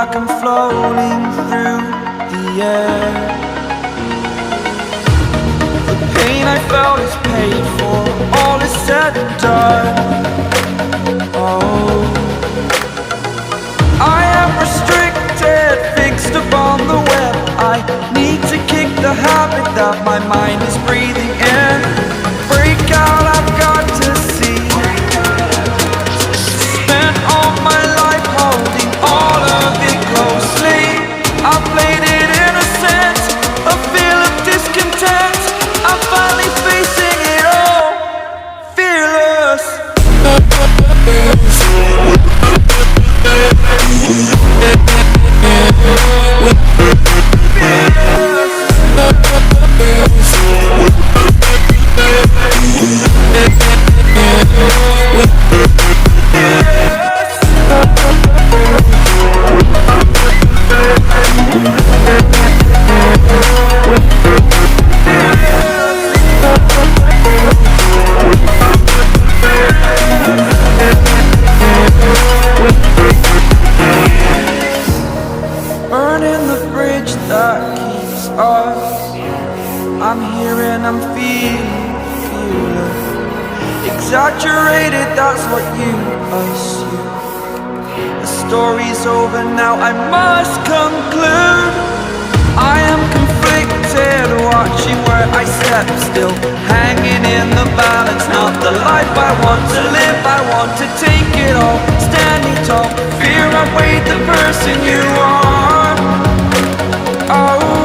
like I'm floating through the air. The pain I felt is paid for, all is said and done. Oh, I am restricted, fixed upon the web. I need to kick the habit that my mind is breathing in. Break out, I've got to see. Spent all my life holding all of it closely. I played it innocent, a feel of discontent. I'm finally facing it all, fearless. Burning the bridge that keeps us. I'm here and I'm feeling exaggerated, that's what you assume. The story's over now, I must conclude. I am conflicted, watching where I step still, hanging in the balance. Not the life I want to live, I want to take it all, standing tall. Fear outweighed the person you are. Oh,